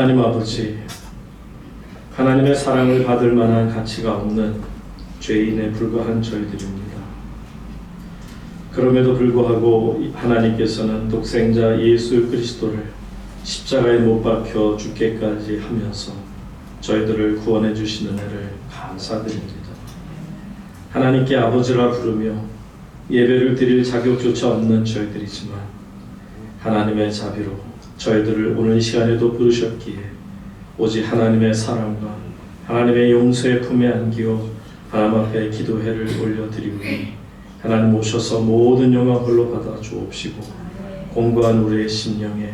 하나님 아버지, 하나님의 사랑을 받을 만한 가치가 없는 죄인에 불과한 저희들입니다. 그럼에도 불구하고 하나님께서는 독생자 예수 그리스도를 십자가에 못 박혀 죽게까지 하면서 저희들을 구원해 주신 은혜를 감사드립니다. 하나님께 아버지라 부르며 예배를 드릴 자격조차 없는 저희들이지만 하나님의 자비로 저희들을 오늘 시간에도 부르셨기에 오직 하나님의 사랑과 하나님의 용서의 품에 안기어 하나님 앞에 기도회를 올려드리오니 하나님 오셔서 모든 영광 홀로 받아 주옵시고 공고한 우리의 심령에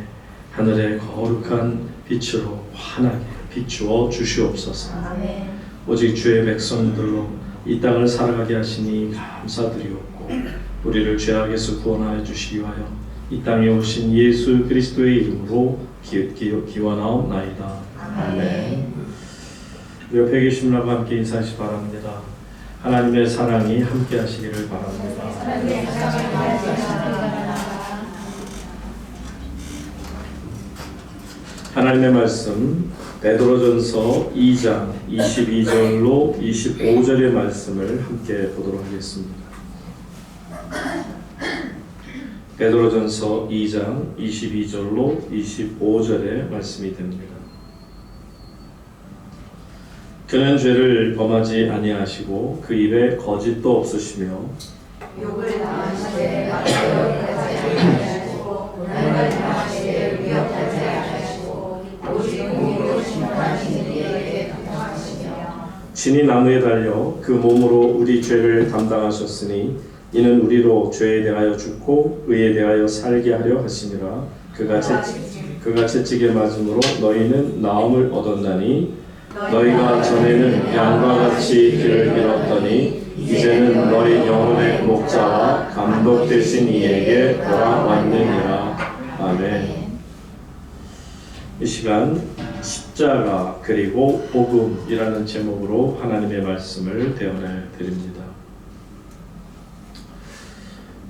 하늘의 거룩한 빛으로 환하게 비추어 주시옵소서. 오직 주의 백성들로 이 땅을 살아가게 하시니 감사드리옵고 우리를 죄악에서 구원하여 주시기 위하여 이 땅에 오신 예수 그리스도의 이름으로 기원하옵나이다. 아멘. 우리 옆에 계신 분과 함께 인사하시기 바랍니다. 하나님의 사랑이 함께 하시기를 바랍니다. 하나님의 말씀 베드로전서 2장 22절로 25절의 말씀을 함께 보도록 하겠습니다. 베드로전서 2장 22절로 25절의 말씀이 됩니다. 그는 죄를 범하지 아니하시고 그 입에 거짓도 없으시며 욕을 당하시되 기억하지 아니하시고 고난을 당하시되 위협하지 아니하시고 오직 공의로 심판하시는 이에게 감사하시며 친히 나무에 달려 그 몸으로 우리 죄를 담당하셨으니 이는 우리로 죄에 대하여 죽고 의에 대하여 살게 하려 하심이라. 그가 채찍에 맞음으로 너희는 나음을 얻었나니 너희가 전에는 양과 같이 길을 잃었더니 이제는 너희 영혼의 목자와 감독 되신 이에게 돌아왔느니라. 아멘. 이 시간 십자가 그리고 복음이라는 제목으로 하나님의 말씀을 대언해 드립니다.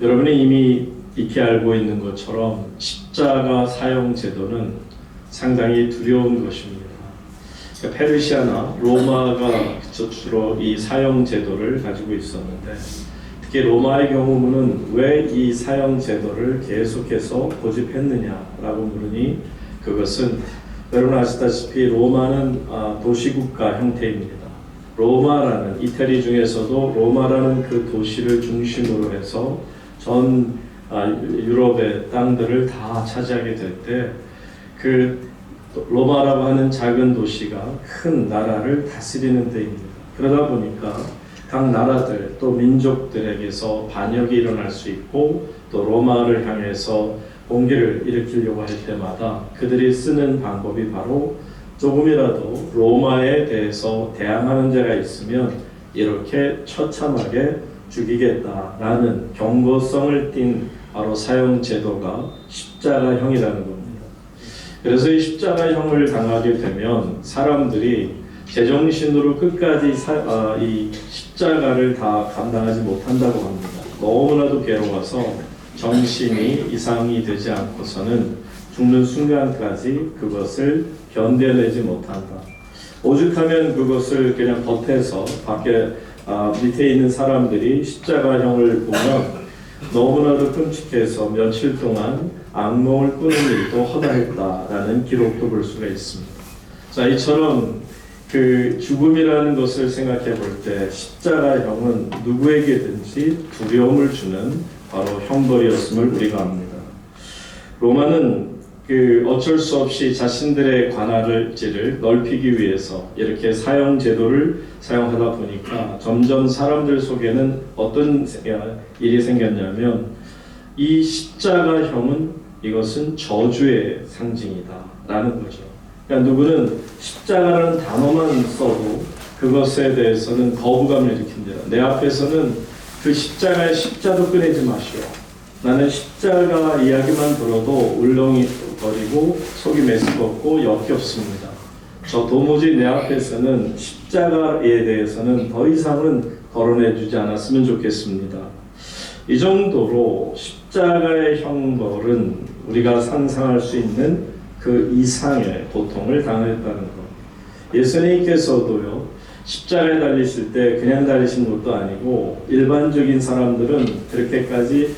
여러분이 이미 익히 알고 있는 것처럼 십자가 사용 제도는 상당히 두려운 것입니다. 페르시아나 로마가 주로 이 사형 제도를 가지고 있었는데 특히 로마의 경우는 왜 이 사형 제도를 계속해서 고집했느냐라고 물으니 그것은 여러분 아시다시피 로마는 도시국가 형태입니다. 로마라는 이태리 중에서도 로마라는 그 도시를 중심으로 해서 전 유럽의 땅들을 다 차지하게 될 때 그 로마라고 하는 작은 도시가 큰 나라를 다스리는 데입니다. 그러다 보니까 각 나라들 또 민족들에게서 반역이 일어날 수 있고 또 로마를 향해서 공기를 일으키려고 할 때마다 그들이 쓰는 방법이 바로 조금이라도 로마에 대해서 대항하는 자가 있으면 이렇게 처참하게 죽이겠다라는 경고성을 띤 바로 사형 제도가 십자가형이라는 겁니다. 그래서 이 십자가형을 당하게 되면 사람들이 제정신으로 끝까지 이 십자가를 다 감당하지 못한다고 합니다. 너무나도 괴로워서 정신이 이상이 되지 않고서는 죽는 순간까지 그것을 견뎌내지 못한다. 오죽하면 그것을 그냥 겉에서 밖에 밑에 있는 사람들이 십자가형을 보면 너무나도 끔찍해서 며칠 동안 악몽을 꾸는 일도 허다했다라는 기록도 볼 수가 있습니다. 자, 이처럼 그 죽음이라는 것을 생각해 볼 때 십자가형은 누구에게든지 두려움을 주는 바로 형벌이었음을 우리가 압니다. 로마는 어쩔 수 없이 자신들의 관할지를 넓히기 위해서 이렇게 사형 제도를 사용하다 보니까 점점 사람들 속에는 어떤 일이 생겼냐면 이 십자가형은 이것은 저주의 상징이다 라는 거죠. 그러니까 누구는 십자가라는 단어만 써도 그것에 대해서는 거부감을 일으킵니다. 내 앞에서는 그 십자가의 십자도 꺼내지 마시오. 나는 십자가 이야기만 들어도 울렁이거리고 속이 메스껍고 역겹습니다. 저 도무지 내 앞에서는 십자가에 대해서는 더 이상은 거론해주지 않았으면 좋겠습니다. 이 정도로 십자가의 형벌은 우리가 상상할 수 있는 그 이상의 고통을 당했다는 것. 예수님께서도요, 십자가에 달리실 때 그냥 달리신 것도 아니고 일반적인 사람들은 그렇게까지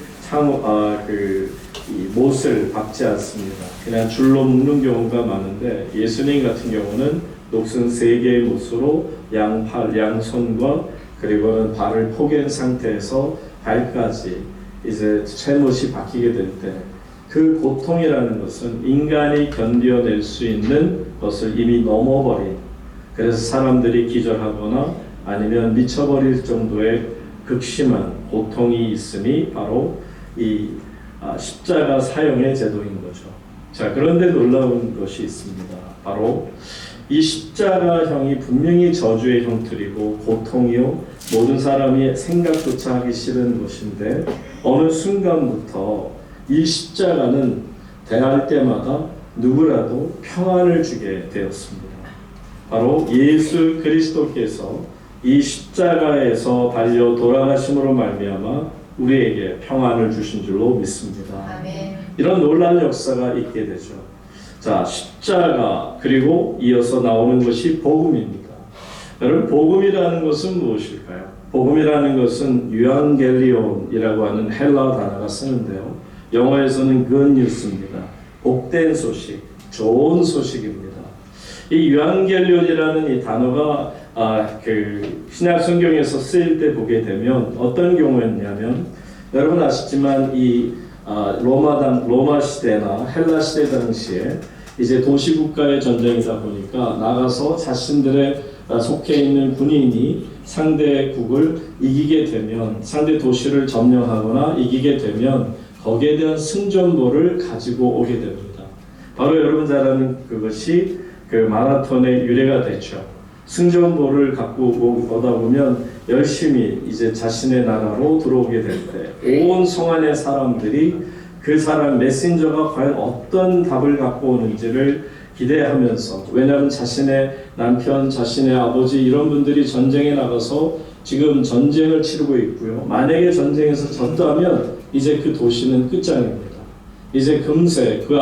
이 못을 박지 않습니다. 그냥 줄로 묶는 경우가 많은데 예수님 같은 경우는 녹슨 3개의 못으로 양팔, 양손과 그리고는 발을 포갠 상태에서 발까지 이제 쇠못이 박히게 될 때 그 고통이라는 것은 인간이 견뎌낼 수 있는 것을 이미 넘어버린, 그래서 사람들이 기절하거나 아니면 미쳐버릴 정도의 극심한 고통이 있음이 바로 이 십자가 사형의 제도인 거죠. 자, 그런데 놀라운 것이 있습니다. 바로 이 십자가형이 분명히 저주의 형틀이고 고통이요, 모든 사람이 생각조차 하기 싫은 것인데 어느 순간부터 이 십자가는 대할 때마다 누구라도 평안을 주게 되었습니다. 바로 예수 그리스도께서 이 십자가에서 달려 돌아가심으로 말미암아 우리에게 평안을 주신 줄로 믿습니다. 아멘. 이런 놀라운 역사가 있게 되죠. 자, 십자가, 그리고 이어서 나오는 것이 복음입니다. 여러분, 복음이라는 것은 무엇일까요? 복음이라는 것은 유앙겔리온이라고 하는 헬라 단어가 쓰는데요, 영어에서는 good news입니다. 복된 소식, 좋은 소식입니다. 이 유앙겔리온이라는 이 단어가 신약 성경에서 쓰일 때 보게 되면 어떤 경우였냐면, 여러분 아시지만 이 로마 시대나 헬라 시대 당시에 이제 도시국가의 전쟁이다 보니까 나가서 자신들의 속해 있는 군인이 상대국을 이기게 되면, 상대 도시를 점령하거나 이기게 되면 거기에 대한 승전보를 가지고 오게 됩니다. 바로 여러분 잘 아는 그것이 그 마라톤의 유래가 됐죠. 승전보를 갖고 오다 보면 열심히 이제 자신의 나라로 들어오게 될 때 온 성안의 사람들이 그 사람 메신저가 과연 어떤 답을 갖고 오는지를 기대하면서, 왜냐하면 자신의 남편, 자신의 아버지 이런 분들이 전쟁에 나가서 지금 전쟁을 치르고 있고요. 만약에 전쟁에서 졌다면 이제 그 도시는 끝장입니다. 이제 금세 그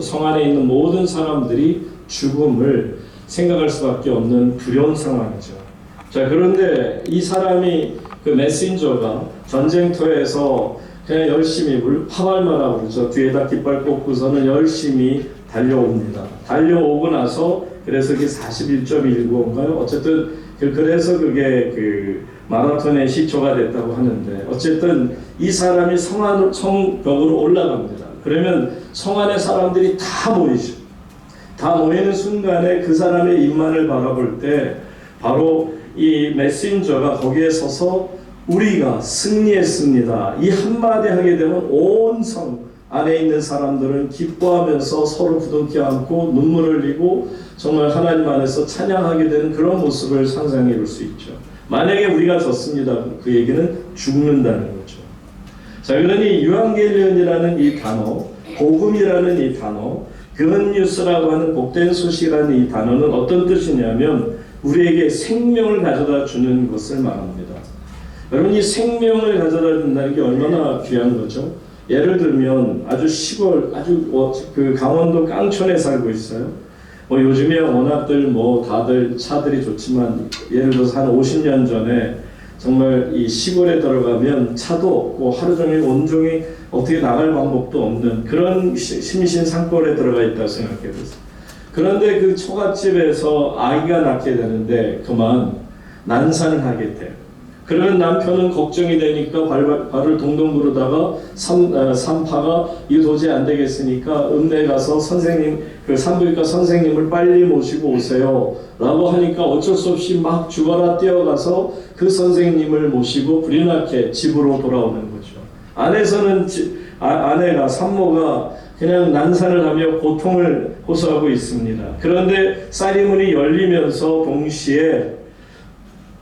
성 안에 있는 모든 사람들이 죽음을 생각할 수밖에 없는 두려운 상황이죠. 자, 그런데 이 사람이 그 메신저가 전쟁터에서 그냥 열심히 파발마라고 그러죠. 뒤에다 깃발 꽂고서는 열심히 달려옵니다. 달려오고 나서 그래서 그게 41.195인가요? 어쨌든 그래서 그게 그 마라톤의 시초가 됐다고 하는데, 어쨌든 이 사람이 성벽으로 올라갑니다. 그러면 성 안의 사람들이 다 모이죠. 다 모이는 순간에 그 사람의 입만을 바라볼 때 바로 이 메신저가 거기에 서서 우리가 승리했습니다, 이 한마디 하게 되면 온 성 안에 있는 사람들은 기뻐하면서 서로 부둥켜 안고 눈물을 흘리고 정말 하나님 안에서 찬양하게 되는 그런 모습을 상상해 볼 수 있죠. 만약에 우리가 졌습니다, 그 얘기는 죽는다는 거죠. 자, 그러니 유앙겔리온이라는 이 단어, 복음이라는 이 단어, 굿뉴스라고 하는 복된 소식이라는 이 단어는 어떤 뜻이냐면 우리에게 생명을 가져다 주는 것을 말합니다. 여러분, 이 생명을 가져다 준다는 게 얼마나 귀한 거죠. 예를 들면 아주 시골, 그 강원도 깡촌에 살고 있어요. 요즘에 워낙들 다들 차들이 좋지만, 예를 들어서 한 50년 전에 정말 이 시골에 들어가면 차도 없고 하루 종일 온종일 어떻게 나갈 방법도 없는 그런 심신 산골에 들어가 있다고 생각해 보세요. 그런데 그 초가집에서 아기가 낳게 되는데 그만 난산을 하게 돼요. 그러면 남편은 걱정이 되니까 발을 동동 구르다가 산파가 이 도저히 안 되겠으니까 읍내 가서 선생님, 그 산부인과 선생님을 빨리 모시고 오세요 라고 하니까 어쩔 수 없이 막 죽어라 뛰어가서 그 선생님을 모시고 불이 나게 집으로 돌아오는 거죠. 안에서는 아내가, 산모가 그냥 난산을 하며 고통을 호소하고 있습니다. 그런데 쌀이 문이 열리면서 동시에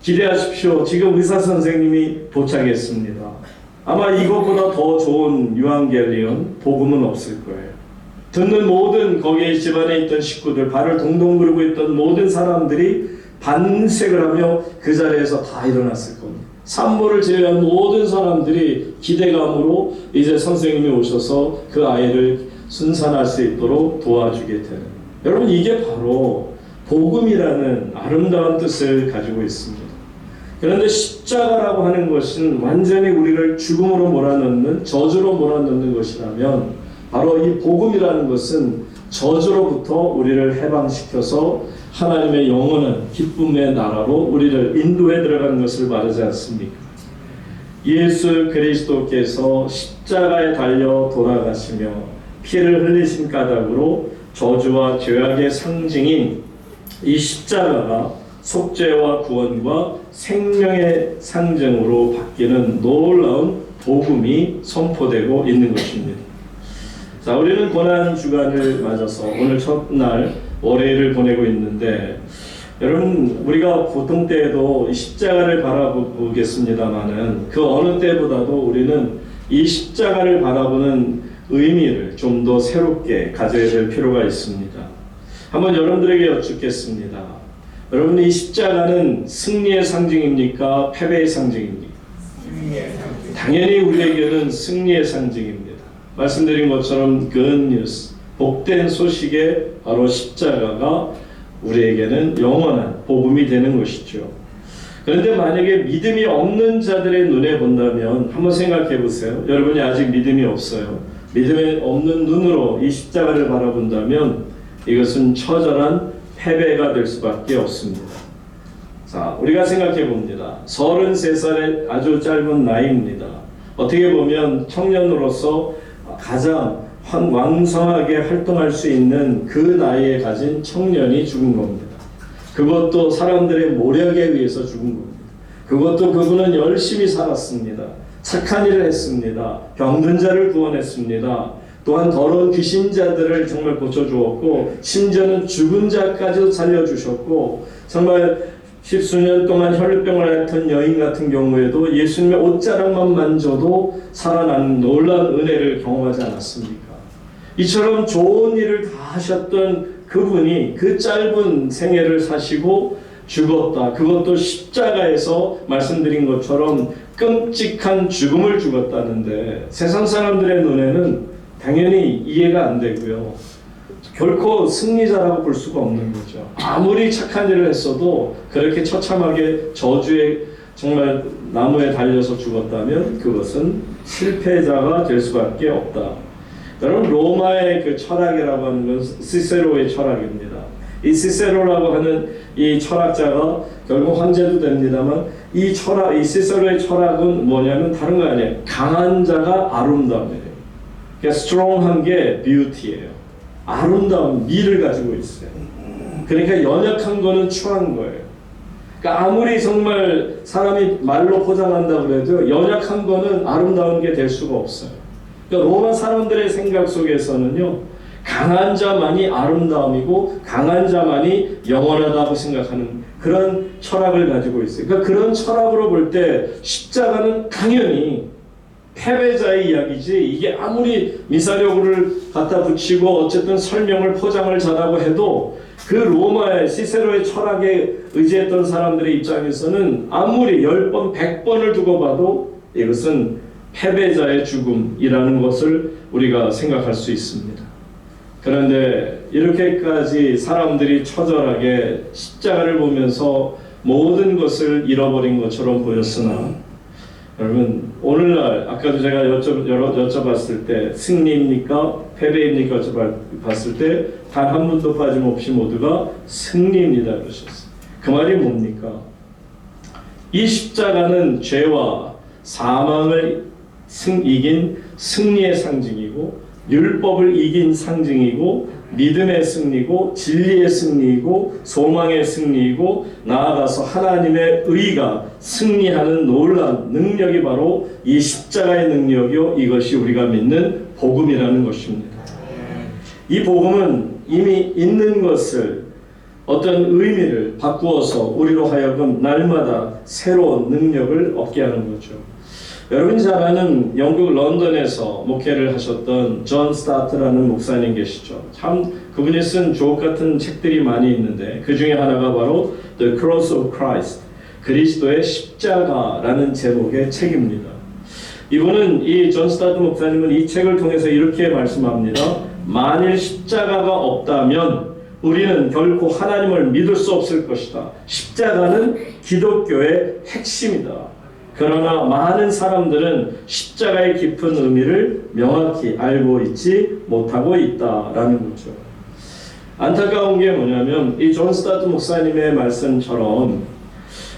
기대하십시오, 지금 의사 선생님이 도착했습니다. 아마 이것보다 더 좋은 유앙겔리온 복음은 없을 거예요. 듣는 모든 거기에 집안에 있던 식구들, 발을 동동 구르고 있던 모든 사람들이 반색을 하며 그 자리에서 다 일어났을 겁니다. 산모를 제외한 모든 사람들이 기대감으로 이제 선생님이 오셔서 그 아이를 순산할 수 있도록 도와주게 되는, 여러분 이게 바로 복음이라는 아름다운 뜻을 가지고 있습니다. 그런데 십자가라고 하는 것은 완전히 우리를 죽음으로 몰아넣는, 저주로 몰아넣는 것이라면, 바로 이 복음이라는 것은 저주로부터 우리를 해방시켜서 하나님의 영원한 기쁨의 나라로 우리를 인도해 들어가는 것을 말하지 않습니까? 예수 그리스도께서 십자가에 달려 돌아가시며 피를 흘리신 까닭으로 저주와 죄악의 상징인 이 십자가가 속죄와 구원과 생명의 상징으로 바뀌는 놀라운 복음이 선포되고 있는 것입니다. 자, 우리는 고난 주간을 맞아서 오늘 첫날 월요일을 보내고 있는데, 여러분 우리가 보통 때에도 이 십자가를 바라보겠습니다마는 그 어느 때보다도 우리는 이 십자가를 바라보는 의미를 좀 더 새롭게 가져야 될 필요가 있습니다. 한번 여러분들에게 여쭙겠습니다. 여러분 이 십자가는 승리의 상징입니까? 패배의 상징입니까? 당연히 우리에게는 승리의 상징입니다. 말씀드린 것처럼 good news, 복된 소식에 바로 십자가가 우리에게는 영원한 복음이 되는 것이죠. 그런데 만약에 믿음이 없는 자들의 눈에 본다면 한번 생각해 보세요. 여러분이 아직 믿음이 없어요. 믿음이 없는 눈으로 이 십자가를 바라본다면 이것은 처절한 패배가 될 수밖에 없습니다. 자, 우리가 생각해 봅니다. 33살의 아주 짧은 나이입니다. 어떻게 보면 청년으로서 가장 왕성하게 활동할 수 있는 그 나이에 가진 청년이 죽은 겁니다. 그것도 사람들의 모략에 의해서 죽은 겁니다. 그것도 그분은 열심히 살았습니다. 착한 일을 했습니다. 병든 자를 구원했습니다. 또한 더러운 귀신자들을 정말 고쳐주었고, 심지어는 죽은 자까지도 살려주셨고, 정말 십수년 동안 혈루병을 앓던 여인 같은 경우에도 예수님의 옷자락만 만져도 살아나는 놀라운 은혜를 경험하지 않았습니까? 이처럼 좋은 일을 다 하셨던 그분이 그 짧은 생애를 사시고 죽었다. 그것도 십자가에서 말씀드린 것처럼 끔찍한 죽음을 죽었다는데, 세상 사람들의 눈에는 당연히 이해가 안 되고요. 결코 승리자라고 볼 수가 없는 거죠. 아무리 착한 일을 했어도 그렇게 처참하게 저주에 정말 나무에 달려서 죽었다면 그것은 실패자가 될 수밖에 없다. 여러분 로마의 그 철학이라고 하는 건 시세로의 철학입니다. 이 시세로라고 하는 이 철학자가 결국 황제도 됩니다만, 이 철학, 이 시세로의 철학은 뭐냐면 다른 거 아니에요. 강한 자가 아름다움이에요. 그러니까 스트롱한 게 뷰티예요. 아름다운 미를 가지고 있어요. 그러니까 연약한 거는 추한 거예요. 그러니까 아무리 정말 사람이 말로 포장한다고 해도 연약한 거는 아름다운 게 될 수가 없어요. 그러니까 로마 사람들의 생각 속에서는요, 강한 자만이 아름다움이고 강한 자만이 영원하다고 생각하는 그런 철학을 가지고 있어요. 그러니까 그런 철학으로 볼 때 십자가는 당연히 패배자의 이야기지, 이게 아무리 미사력을 갖다 붙이고 어쨌든 설명을 포장을 잘하고 해도 그 로마의 시세로의 철학에 의지했던 사람들의 입장에서는 아무리 10번, 100번을 두고 봐도 이것은 패배자의 죽음이라는 것을 우리가 생각할 수 있습니다. 그런데 이렇게까지 사람들이 처절하게 십자가를 보면서 모든 것을 잃어버린 것처럼 보였으나, 여러분 오늘날 아까도 제가 여쭤봤을 때 승리입니까? 패배입니까? 여쭤봤을 때 단 한 분도 빠짐없이 모두가 승리입니다 그러셨어요. 그 말이 뭡니까? 이 십자가는 죄와 사망을 이긴 승리의 상징이고, 율법을 이긴 상징이고, 믿음의 승리고, 진리의 승리이고, 소망의 승리이고, 나아가서 하나님의 의가 승리하는 놀라운 능력이 바로 이 십자가의 능력이요, 이것이 우리가 믿는 복음이라는 것입니다. 이 복음은 이미 있는 것을 어떤 의미를 바꾸어서 우리로 하여금 날마다 새로운 능력을 얻게 하는 거죠. 여러분이 잘 아는 영국 런던에서 목회를 하셨던 존 스타트라는 목사님 계시죠. 참 그분이 쓴 주옥 같은 책들이 많이 있는데 그 중에 하나가 바로 The Cross of Christ, 그리스도의 십자가라는 제목의 책입니다. 이분은 이 존 스타트 목사님은 이 책을 통해서 이렇게 말씀합니다. 만일 십자가가 없다면 우리는 결코 하나님을 믿을 수 없을 것이다. 십자가는 기독교의 핵심이다. 그러나 많은 사람들은 십자가의 깊은 의미를 명확히 알고 있지 못하고 있다라는 거죠. 안타까운 게 뭐냐면 이 존 스타트 목사님의 말씀처럼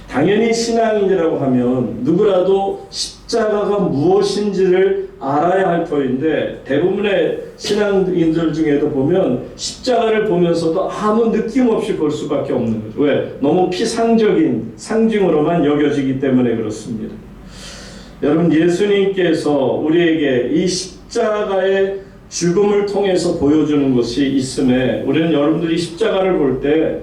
당연히 신앙인이라고 하면 누구라도 십자가가 무엇인지를 알아야 할 터인데 대부분의 신앙인들 중에도 보면 십자가를 보면서도 아무 느낌 없이 볼 수밖에 없는 거죠. 왜? 너무 피상적인 상징으로만 여겨지기 때문에 그렇습니다. 여러분, 예수님께서 우리에게 이 십자가의 죽음을 통해서 보여주는 것이 있음에 우리는 여러분들이 십자가를 볼 때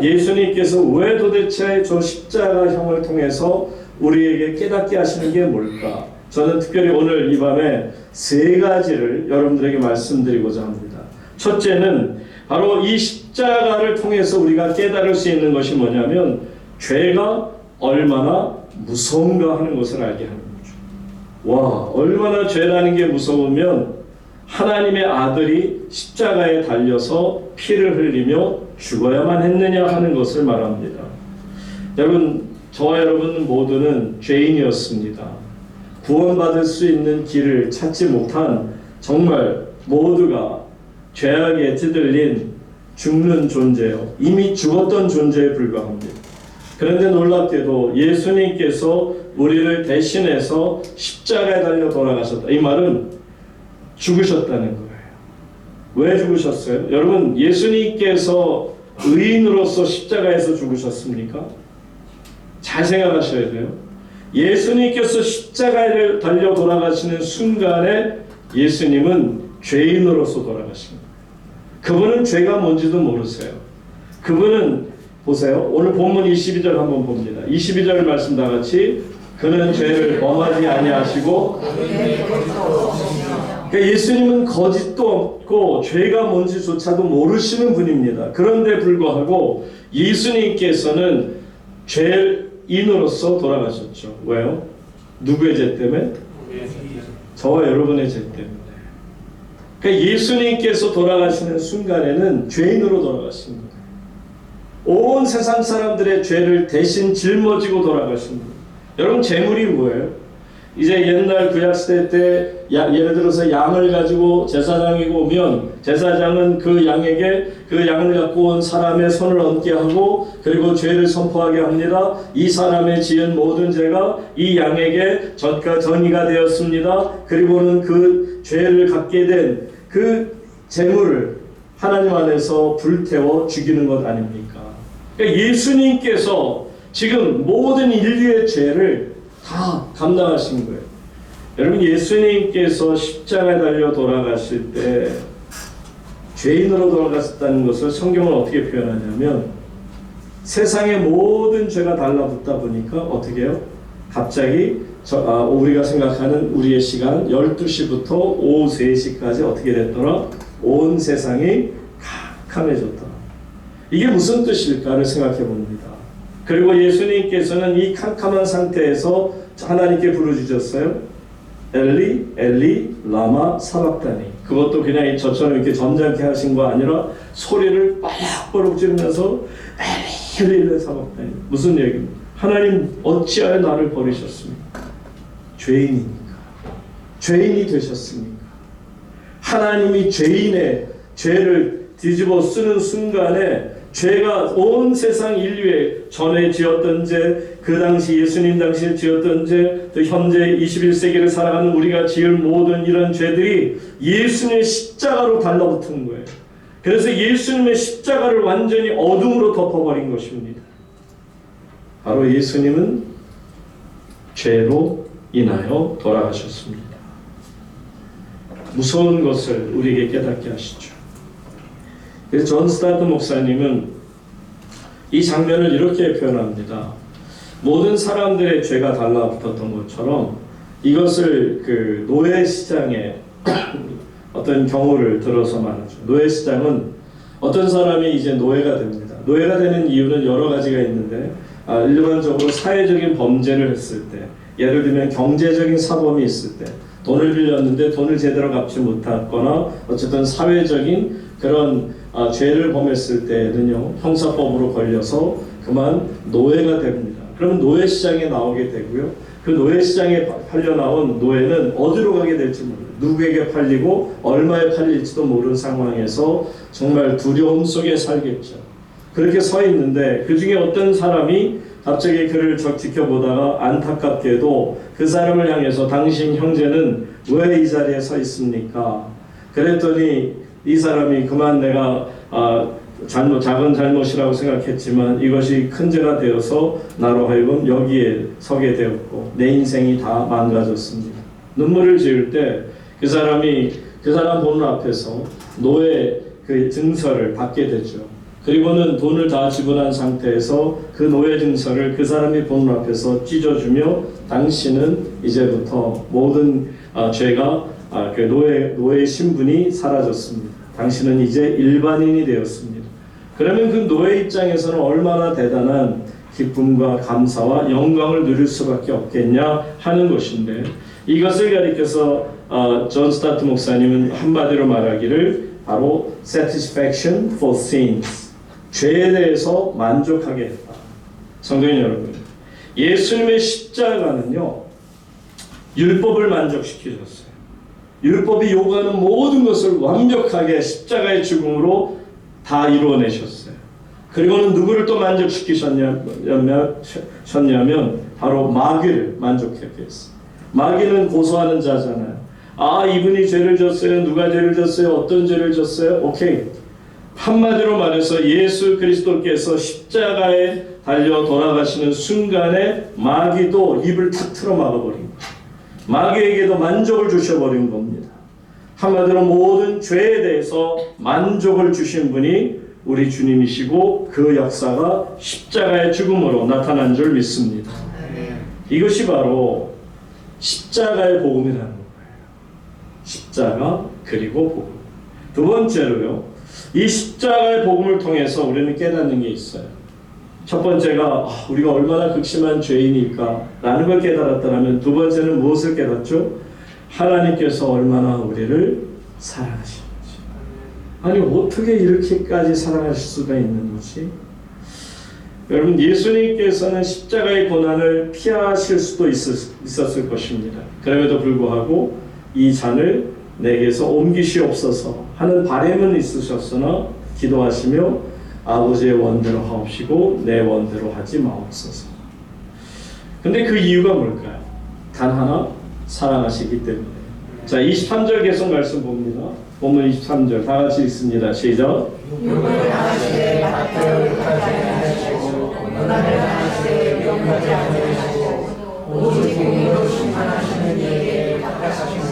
예수님께서 왜 도대체 저 십자가형을 통해서 우리에게 깨닫게 하시는 게 뭘까? 저는 특별히 오늘 이 밤에 세 가지를 여러분들에게 말씀드리고자 합니다. 첫째는 바로 이 십자가를 통해서 우리가 깨달을 수 있는 것이 뭐냐면 죄가 얼마나 무서운가 하는 것을 알게 하는 거죠. 와, 얼마나 죄라는 게 무서우면 하나님의 아들이 십자가에 달려서 피를 흘리며 죽어야만 했느냐 하는 것을 말합니다. 여러분, 저와 여러분 모두는 죄인이었습니다. 구원받을 수 있는 길을 찾지 못한 정말 모두가 죄악에 찌들린 죽는 존재요. 이미 죽었던 존재에 불과합니다. 그런데 놀랍게도 예수님께서 우리를 대신해서 십자가에 달려 돌아가셨다. 이 말은 죽으셨다는 거예요. 왜 죽으셨어요? 여러분, 예수님께서 의인으로서 십자가에서 죽으셨습니까? 잘 생각하셔야 돼요. 예수님께서 십자가에 달려 돌아가시는 순간에 예수님은 죄인으로서 돌아가신 거예요. 그분은 죄가 뭔지도 모르세요. 그분은 보세요. 오늘 본문 22절 한번 봅니다. 22절 말씀 다 같이 그는 죄를 범하지 아니하시고 그러니까 예수님은 거짓도 없고 죄가 뭔지조차도 모르시는 분입니다. 그런데 불구하고 예수님께서는 죄인으로서 돌아가셨죠. 왜요? 누구의 죄 때문에? 저와 여러분의 죄 때문에. 그러니까 예수님께서 돌아가시는 순간에는 죄인으로 돌아가신 거예요. 온 세상 사람들의 죄를 대신 짊어지고 돌아가신 거예요. 여러분, 재물이 뭐예요? 이제 옛날 구약시대 때 예를 들어서 양을 가지고 제사장이 오면 제사장은 그 양에게 그 양을 갖고 온 사람의 손을 얹게 하고 그리고 죄를 선포하게 합니다. 이 사람의 지은 모든 죄가 이 양에게 전이가 되었습니다. 그리고는 그 죄를 갖게 된 그 재물을 하나님 안에서 불태워 죽이는 것 아닙니까? 그러니까 예수님께서 지금 모든 인류의 죄를 다 감당하신 거예요. 여러분, 예수님께서 십자가에 달려 돌아가실 때 죄인으로 돌아가셨다는 것을 성경은 어떻게 표현하냐면 세상의 모든 죄가 달라붙다 보니까 어떻게 해요? 갑자기 우리가 생각하는 우리의 시간 12시부터 오후 3시까지 어떻게 됐더라? 온 세상이 캄캄해졌다. 이게 무슨 뜻일까를 생각해 봅니다. 그리고 예수님께서는 이 캄캄한 상태에서 하나님께 부르짖었어요. 엘리 엘리 라마 사박다니. 그것도 그냥 저처럼 이렇게 점잖게 하신 거 아니라 소리를 빠락빠락 지르면서 엘리 엘리 사박다니. 무슨 얘기입니까? 하나님 어찌하여 나를 버리셨습니까? 죄인이니까. 죄인이 되셨습니까? 하나님이 죄인의 죄를 뒤집어 쓰는 순간에 죄가 온 세상 인류에 전에 지었던 죄, 그 당시 예수님 당시에 지었던 죄, 또 현재 21세기를 살아가는 우리가 지을 모든 이런 죄들이 예수님의 십자가로 달라붙은 거예요. 그래서 예수님의 십자가를 완전히 어둠으로 덮어버린 것입니다. 바로 예수님은 죄로 인하여 돌아가셨습니다. 무서운 것을 우리에게 깨닫게 하시죠. 그래서 존 스타트 목사님은 이 장면을 이렇게 표현합니다. 모든 사람들의 죄가 달라붙었던 것처럼 이것을 그 노예시장의 어떤 경우를 들어서 말하죠. 노예시장은 어떤 사람이 이제 노예가 됩니다. 노예가 되는 이유는 여러 가지가 있는데 일반적으로 사회적인 범죄를 했을 때, 예를 들면 경제적인 사범이 있을 때, 돈을 빌렸는데 돈을 제대로 갚지 못했거나 어쨌든 사회적인 그런 죄를 범했을 때는요, 형사법으로 걸려서 그만 노예가 됩니다. 그러면 노예 시장에 나오게 되고요. 그 노예 시장에 팔려 나온 노예는 어디로 가게 될지 몰라요. 누구에게 팔리고 얼마에 팔릴지도 모르는 상황에서 정말 두려움 속에 살겠죠. 그렇게 서 있는데 그 중에 어떤 사람이 갑자기 그를 지켜보다가 안타깝게도 그 사람을 향해서 당신 형제는 왜 이 자리에 서 있습니까? 그랬더니 이 사람이 그만 내가 작은 잘못이라고 생각했지만 이것이 큰 죄가 되어서 나로 하여금 여기에 서게 되었고 내 인생이 다 망가졌습니다. 눈물을 지을 때 그 사람이 그 사람 보는 앞에서 노예 그 증서를 받게 되죠. 그리고는 돈을 다 지불한 상태에서 그 노예 증서를 그 사람이 보는 앞에서 찢어주며 당신은 이제부터 모든 죄가 그 노예의 신분이 사라졌습니다. 당신은 이제 일반인이 되었습니다. 그러면 그 노예 입장에서는 얼마나 대단한 기쁨과 감사와 영광을 누릴 수밖에 없겠냐 하는 것인데 이것을 가리켜서 존 스타트 목사님은 한마디로 말하기를 바로 satisfaction for sins, 죄에 대해서 만족하게 했다. 성도님 여러분, 예수님의 십자가는요 율법을 만족시키셨어요. 율법이 요구하는 모든 것을 완벽하게 십자가의 죽음으로 다 이루어내셨어요. 그리고는 누구를 또 만족시키셨냐면 바로 마귀를 만족하게 했어요. 마귀는 고소하는 자잖아요. 이분이 죄를 졌어요. 누가 죄를 졌어요? 어떤 죄를 졌어요? 오케이. 한마디로 말해서 예수 그리스도께서 십자가에 달려 돌아가시는 순간에 마귀도 입을 탁 틀어 막아버린 거예요. 마귀에게도 만족을 주셔버린 겁니다. 한마디로 모든 죄에 대해서 만족을 주신 분이 우리 주님이시고 그 역사가 십자가의 죽음으로 나타난 줄 믿습니다. 이것이 바로 십자가의 복음이라는 거예요. 십자가 그리고 복음. 두 번째로요, 이 십자가의 복음을 통해서 우리는 깨닫는 게 있어요. 첫 번째가 우리가 얼마나 극심한 죄인일까 라는 걸 깨달았다면 두 번째는 무엇을 깨닫죠? 하나님께서 얼마나 우리를 사랑하시는지. 아니 어떻게 이렇게까지 사랑하실 수가 있는 거지? 여러분, 예수님께서는 십자가의 고난을 피하실 수도 있었을 것입니다. 그럼에도 불구하고 이 잔을 내게서 옮기시옵소서 하는 바람은 있으셨으나 기도하시며 아버지의 원대로 하옵시고 내 원대로 하지 마옵소서. 근데 그 이유가 뭘까요? 단 하나, 사랑하시기 때문에. 자, 23절 계속 말씀 봅니다. 본문 23절 다 같이 읽습니다. 시작. 육을 당하시되 박해를 욕하지 아니하시고 고난을 당하시되 위협하지 아니하시고 오직 공의로 심판하시는 이에게 갚으시며.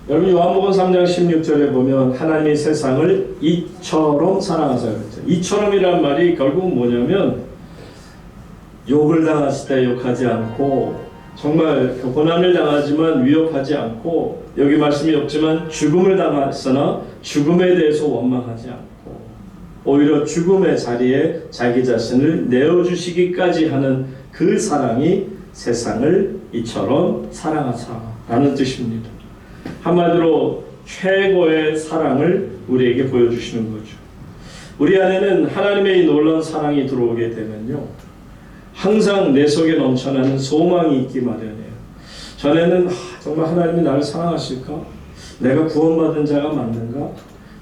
여러분, 요한복음 3장 16절에 보면 하나님이 세상을 이처럼 사랑하사 그랬죠. 이처럼이란 말이 결국 뭐냐면 욕을 당하시되 욕하지 않고 정말 고난을 당하지만 위협하지 않고 여기 말씀이 없지만 죽음을 당했으나 죽음에 대해서 원망하지 않고 오히려 죽음의 자리에 자기 자신을 내어주시기까지 하는 그 사랑이 세상을 이처럼 사랑하사라는 뜻입니다. 한마디로 최고의 사랑을 우리에게 보여주시는 거죠. 우리 안에는 하나님의 이 놀라운 사랑이 들어오게 되면요, 항상 내 속에 넘쳐나는 소망이 있기 마련이에요. 전에는 정말 하나님이 나를 사랑하실까? 내가 구원받은 자가 맞는가?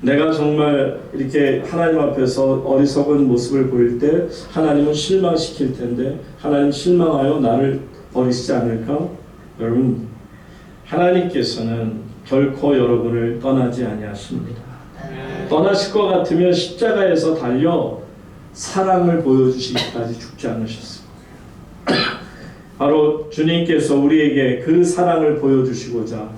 내가 정말 이렇게 하나님 앞에서 어리석은 모습을 보일 때 하나님은 실망시킬 텐데 하나님 실망하여 나를 버리시지 않을까? 여러분, 하나님께서는 결코 여러분을 떠나지 아니하십니다. 떠나실 것 같으면 십자가에서 달려 사랑을 보여주시기까지 죽지 않으셨을 거예요. 바로 주님께서 우리에게 그 사랑을 보여주시고자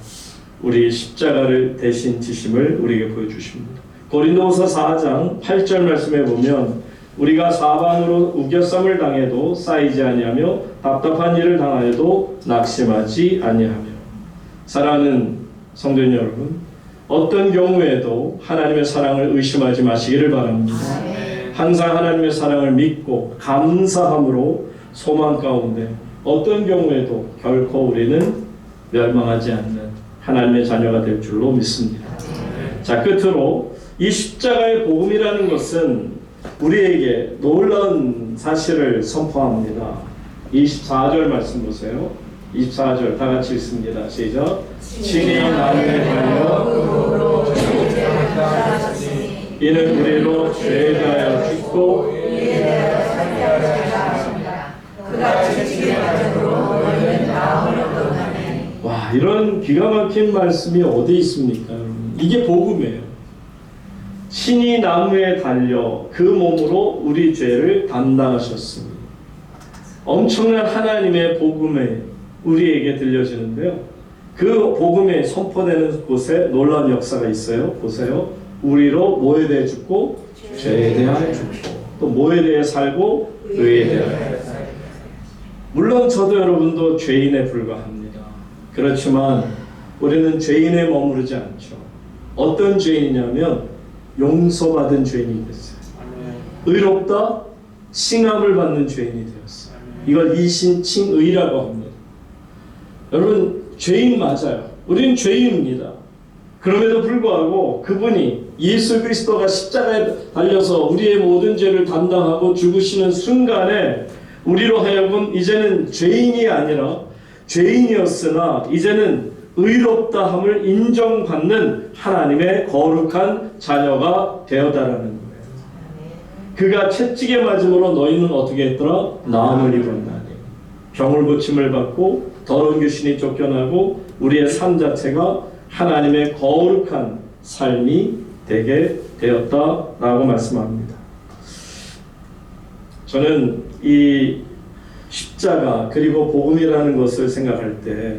우리 십자가를 대신 지심을 우리에게 보여주십니다. 고린도후서 4장 8절 말씀에 보면 우리가 사방으로 우겨쌈을 당해도 쌓이지 아니하며 답답한 일을 당하여도 낙심하지 아니하며. 사랑하는 성도님 여러분, 어떤 경우에도 하나님의 사랑을 의심하지 마시기를 바랍니다. 항상 하나님의 사랑을 믿고 감사함으로 소망 가운데 어떤 경우에도 결코 우리는 멸망하지 않는 하나님의 자녀가 될 줄로 믿습니다. 자, 끝으로 이 십자가의 복음이라는 것은 우리에게 놀라운 사실을 선포합니다. 24절 말씀 보세요. 24절 다 같이 읽습니다. 시작. 친히 나무에 달려 이는 우리로 죄에 대하여 죽고 의에 대하여 살게 하시려 하십니다. 그같이 지게 가정으로 너희는 마음을 얻었나니. 와, 이런 기가 막힌 말씀이 어디 있습니까? 이게 복음이에요. 신이 나무에 달려 그 몸으로 우리 죄를 담당하셨습니다. 엄청난 하나님의 복음에 우리에게 들려지는데요. 그 복음에 선포되는 곳에 놀라운 역사가 있어요. 보세요. 우리로 뭐에 대해 죽고 죄에 대하여 죽고 또 뭐에 대해 살고 의에 대하여 살고. 물론 저도 여러분도 죄인에 불과합니다. 그렇지만 우리는 죄인에 머무르지 않죠. 어떤 죄인이냐면 용서받은 죄인이 됐어요. 의롭다 칭함을 받는 죄인이 되었어요. 이걸 이신칭의라고 합니다. 여러분 죄인 맞아요. 우리는 죄인입니다. 그럼에도 불구하고 그분이 예수 그리스도가 십자가에 달려서 우리의 모든 죄를 담당하고 죽으시는 순간에 우리로 하여금 이제는 죄인이 아니라 죄인이었으나 이제는 의롭다함을 인정받는 하나님의 거룩한 자녀가 되었다라는 거예요. 그가 채찍에 맞음으로 너희는 어떻게 했더라? 나음을 입었나니. 병을 고침을 받고 더러운 귀신이 쫓겨나고 우리의 삶 자체가 하나님의 거룩한 삶이 되게 되었다라고 말씀합니다. 저는 이 십자가 그리고 복음이라는 것을 생각할 때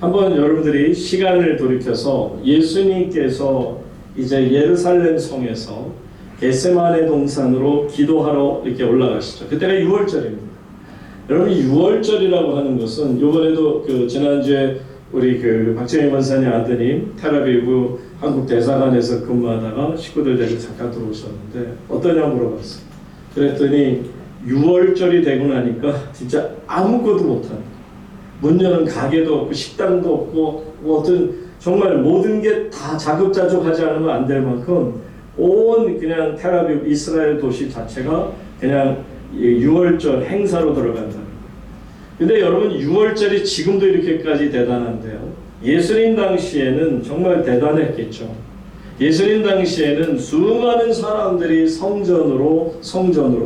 한번 여러분들이 시간을 돌이켜서 예수님께서 이제 예루살렘 성에서 겟세마네 동산으로 기도하러 이렇게 올라가시죠. 그때가 6월절입니다. 여러분 6월절이라고 하는 것은 이번에도 그 지난주에 우리 그 박정희 원사님 아드님 텔아비브 한국 대사관에서 근무하다가 식구들 데리고 잠깐 들어오셨는데 어떠냐 물어봤어요. 그랬더니 6월절이 되고 나니까 진짜 아무것도 못하는 문 여는 가게도 없고 식당도 없고 뭐 어떤 정말 모든 게 다 자급자족하지 않으면 안 될 만큼 온 그냥 텔아비브 이스라엘 도시 자체가 그냥 6월절 행사로 들어간다는 거예요. 근데 여러분 6월절이 지금도 이렇게까지 대단한데요. 예수님 당시에는 정말 대단했겠죠. 예수님 당시에는 수많은 사람들이 성전으로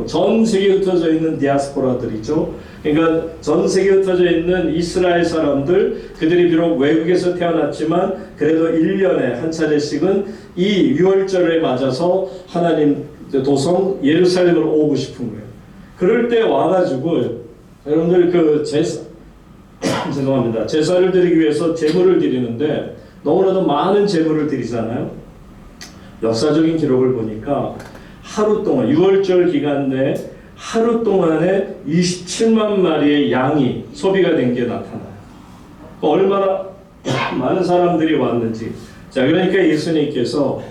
전 세계에 흩어져 있는 디아스포라들이죠. 그러니까 전 세계에 흩어져 있는 이스라엘 사람들, 그들이 비록 외국에서 태어났지만 그래도 1년에 한 차례씩은 이 6월절에 맞아서 하나님 도성 예루살렘으로 오고 싶은 거예요. 그럴 때 와가지고 여러분들 그 죄송합니다. 제사를 드리기 위해서 제물을 드리는데 너무나도 많은 제물을 드리잖아요. 역사적인 기록을 보니까 하루 동안 6월절 기간 내에 하루 동안에 27만 마리의 양이 소비가 된 게 나타나요. 얼마나 많은 사람들이 왔는지. 자, 그러니까 예수님께서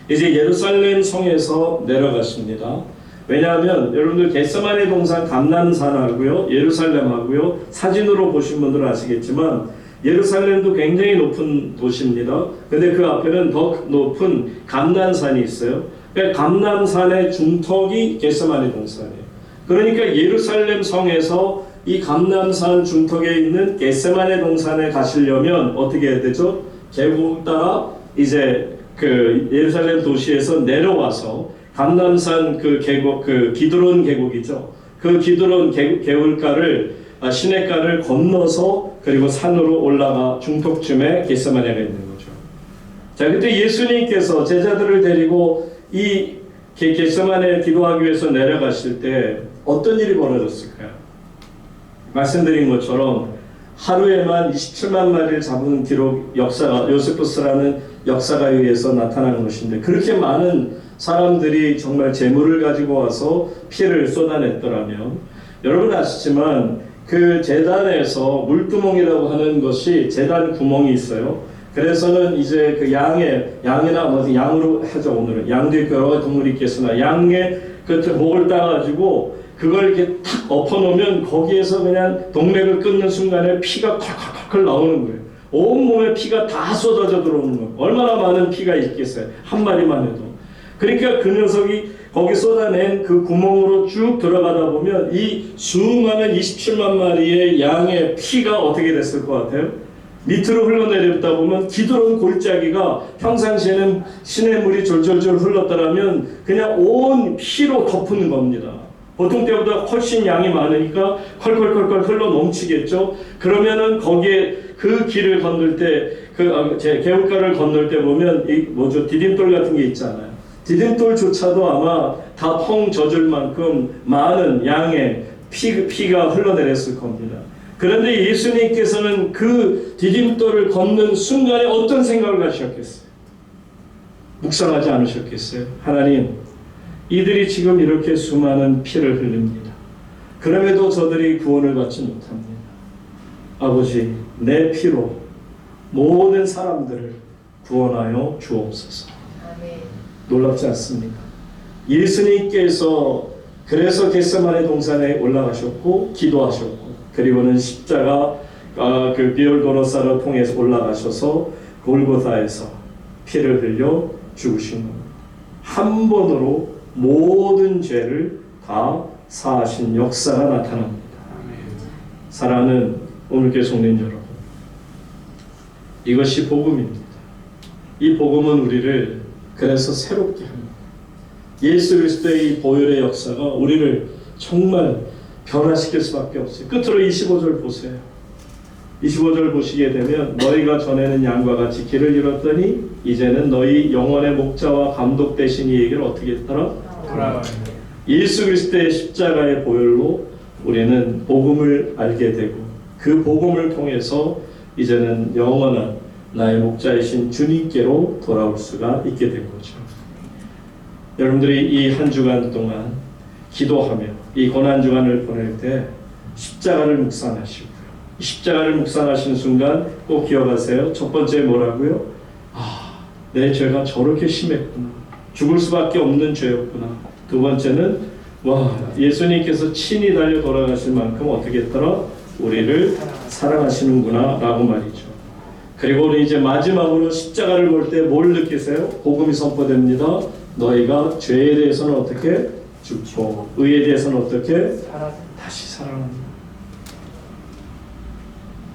이제 예루살렘 성에서 내려가십니다. 왜냐하면 여러분들 겟세마네 동산 감람산하고요, 예루살렘하고요, 사진으로 보신 분들은 아시겠지만 예루살렘도 굉장히 높은 도시입니다. 근데 그 앞에는 더 높은 감람산이 있어요. 그러니까 감람산의 중턱이 겟세마네 동산이에요. 그러니까 예루살렘 성에서 이 감람산 중턱에 있는 겟세마네 동산에 가시려면 어떻게 해야 되죠? 계곡 따라 이제 그 예루살렘 도시에서 내려와서 감람산 그 계곡, 그 기드론 계곡이죠. 그 기드론 개울가를 시냇가를 건너서 그리고 산으로 올라가 중턱쯤에 겟세마네가 있는 거죠. 자, 그때 예수님께서 제자들을 데리고 이 겟세마네 기도하기 위해서 내려가실 때 어떤 일이 벌어졌을까요? 말씀드린 것처럼 하루에만 27만 마리를 잡은 기록 역사가 요세푸스라는 역사가 의해서 나타나는 것인데 그렇게 많은 사람들이 정말 재물을 가지고 와서 피해를 쏟아냈더라면 여러분 아시지만 그 제단에서 물두멍이라고 하는 것이 제단 구멍이 있어요. 그래서는 이제 그 양이나 뭐 양으로 하죠. 오늘은 양도 있고 여러 가지 동물이 있겠으나 양의 그 목을 따가지고 그걸 이렇게 탁 엎어놓으면 거기에서 그냥 동맥을 끊는 순간에 피가 컬컬컬 나오는 거예요. 온몸에 피가 다 쏟아져 들어오는 거예요. 얼마나 많은 피가 있겠어요. 한 마리만 해도. 그러니까 그 녀석이 거기 쏟아낸 그 구멍으로 쭉 들어가다 보면 이 수많은 27만 마리의 양의 피가 어떻게 됐을 것 같아요? 밑으로 흘러내렸다 보면 기드론 골짜기가 평상시에는 시냇물이 졸졸졸 흘렀더라면 그냥 온 피로 덮는 겁니다. 보통 때보다 훨씬 양이 많으니까 컬컬컬컬 흘러 넘치겠죠. 그러면은 거기에 그 길을 건널 때, 제 개울가를 건널 때 보면 이 뭐죠, 디딤돌 같은 게 있잖아요. 디딤돌조차도 아마 다 펑 젖을 만큼 많은 양의 피가 흘러내렸을 겁니다. 그런데 예수님께서는 그 디딤돌을 걷는 순간에 어떤 생각을 가셨겠어요? 묵상하지 않으셨겠어요? 하나님, 이들이 지금 이렇게 수많은 피를 흘립니다. 그럼에도 저들이 구원을 받지 못합니다. 아버지, 내 피로 모든 사람들을 구원하여 주옵소서. 놀랍지 않습니까? 예수님께서 그래서 겟세마네 동산에 올라가셨고 기도하셨고, 그리고는 십자가 그 비올고로사를 통해서 올라가셔서 골고다에서 피를 흘려 죽으신 겁니다. 한 번으로 모든 죄를 다 사하신 역사가 나타납니다. 사랑하는 오늘교회 성도님 여러분, 이것이 복음입니다. 이 복음은 우리를 그래서 새롭게 합니다. 예수 그리스도의 이 보혈의 역사가 우리를 정말 변화시킬 수밖에 없어요. 끝으로 25절 보세요. 25절 보시게 되면 너희가 전에는 양과 같이 길을 잃었더니 이제는 너희 영혼의 목자와 감독 되신 이에게를 어떻게 했더라? 예수 그리스도의 십자가의 보혈로 우리는 복음을 알게 되고 그 복음을 통해서 이제는 영원한 나의 목자이신 주님께로 돌아올 수가 있게 된 거죠. 여러분들이 이 한 주간 동안 기도하며 이 고난주간을 보낼 때 십자가를 묵상하시고요. 십자가를 묵상하시는 순간 꼭 기억하세요. 첫 번째 뭐라고요? 내 죄가 저렇게 심했구나. 죽을 수밖에 없는 죄였구나. 두 번째는 예수님께서 친히 달려 돌아가실 만큼 어떻게 했더라? 우리를 사랑하시는구나 라고 말이죠. 그리고 우리 이제 마지막으로 십자가를 볼 때 뭘 느끼세요? 복음이 선포됩니다. 너희가 죄에 대해서는 어떻게 죽고 의에 대해서는 어떻게 다시 살아납니다.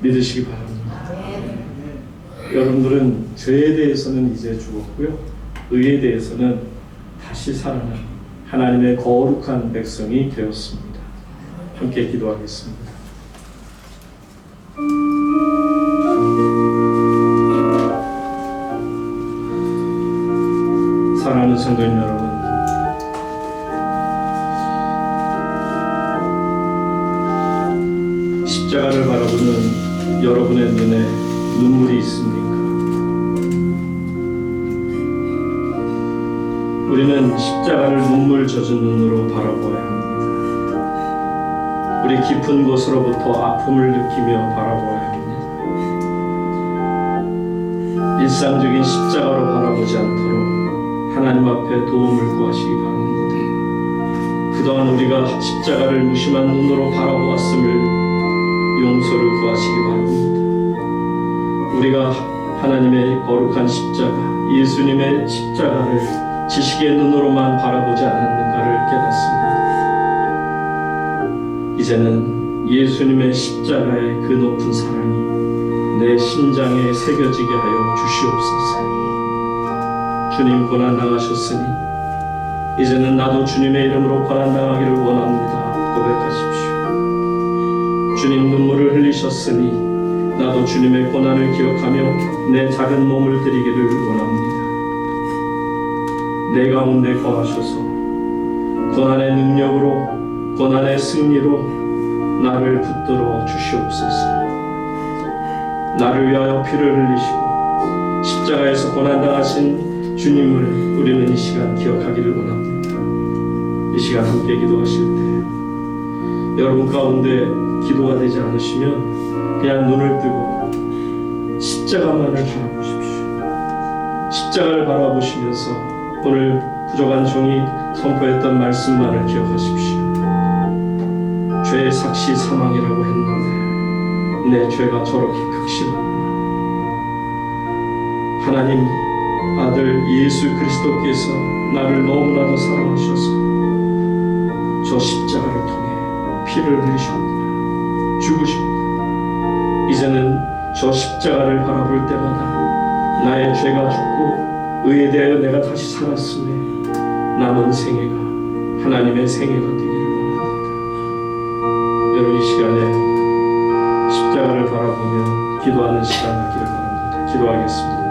믿으시기 바랍니다. 여러분들은 죄에 대해서는 이제 죽었고요, 의에 대해서는 다시 살아나는 하나님의 거룩한 백성이 되었습니다. 함께 기도하겠습니다. 사랑하는 성도님 여러분, 십자가를 바라보는 여러분의 눈에 눈물이 있습니까? 우리는 십자가를 눈물 젖은 눈으로 바라보아야 합니다. 우리 깊은 곳으로부터 아픔을 느끼며 바라보아야 합니다. 일상적인 십자가로 바라보지 않도록 하나님 앞에 도움을 구하시기 바랍니다. 그동안 우리가 십자가를 무심한 눈으로 바라보았음을 용서를 구하시기 바랍니다. 우리가 하나님의 거룩한 십자가, 예수님의 십자가를 지식의 눈으로만 바라보지 않았는가를 깨닫습니다. 이제는 예수님의 십자가의 그 높은 사랑이 내 심장에 새겨지게 하여 주시옵소서. 주님 고난 당하셨으니 이제는 나도 주님의 이름으로 고난 당하기를 원합니다. 고백하십시오. 주님 눈물을 흘리셨으니 나도 주님의 고난을 기억하며 내 작은 몸을 드리기를 원합니다. 내 가운데 거하셔서 고난의 능력으로, 고난의 승리로 나를 붙들어 주시옵소서. 나를 위하여 피를 흘리시고 십자가에서 고난당하신 주님을 우리는 이 시간 기억하기를 원합니다. 이 시간 함께 기도하실 때 여러분 가운데 기도가 되지 않으시면 그냥 눈을 뜨고 십자가만을 바라보십시오. 십자가를 바라보시면서 오늘 부족한 종이 선포했던 말씀만을 기억하십시오. 죄의 삭시 사망이라고 했는데 내 죄가 저렇게 극심하구나. 하나님 아들 예수 그리스도께서 나를 너무나도 사랑하셔서 저 십자가를 통해 피를 흘리셨구나. 죽으셨구나. 이제는 저 십자가를 바라볼 때마다 나의 죄가 죽고 의에 대하여 내가 다시 살았음에 남은 생애가 하나님의 생애가 되기를 원합니다. 여러분 이 시간에 십자가를 바라보며 기도하는 시간 갖기를 바랍니다. 기도하겠습니다.